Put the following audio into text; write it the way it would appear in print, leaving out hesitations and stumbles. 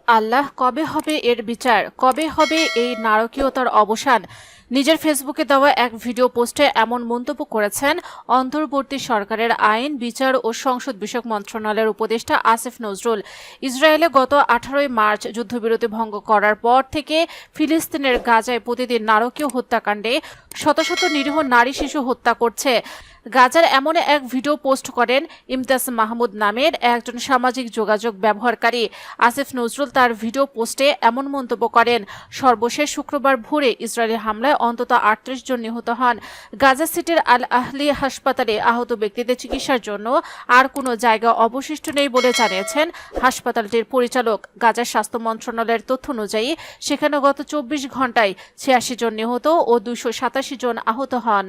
আল্লাহ, কবে হবে এর বিচার? কবে হবে এই নারকীয়তার অবসান? নিজের ফেসবুকে দেওয়া এক ভিডিও পোস্টে এমন মন্তব্য করেছেন অন্তর্বর্তী সরকারের আইন, বিচার ও সংসদ বিষয়ক মন্ত্রণালয়ের উপদেষ্টা আসিফ নজরুল। ইসরায়েলে গত 18 মার্চ যুদ্ধবিরতি ভঙ্গ করার পর থেকে ফিলিস্তিনের গাজায় প্রতিদিন নারকীয় হত্যাকাণ্ডে শত শত নিরীহ নারী শিশু হত্যা করছে। গাজার এমন এক ভিডিও পোস্ট করেন ইমতিয়াজ মাহমুদ নামের একজন সামাজিক যোগাযোগ ব্যবহারকারী। আসিফ নজরুল তার ভিডিও পোস্টে এমন মন্তব্য করেন, সর্বশেষ শুক্রবার ভোরে ইসরায়েলি হামলায় অন্তত 38 জন নিহত হন। গাজা সিটির আল আহলি হাসপাতালে আহত ব্যক্তিদের চিকিৎসার জন্য আর কোনো জায়গা অবশিষ্ট নেই বলে জানিয়েছেন হাসপাতালটির পরিচালক। গাজার স্বাস্থ্য মন্ত্রণালয়ের তথ্য অনুযায়ী সেখানে গত 24 ঘণ্টায় 86 জন নিহত ও 287 জন আহত হন।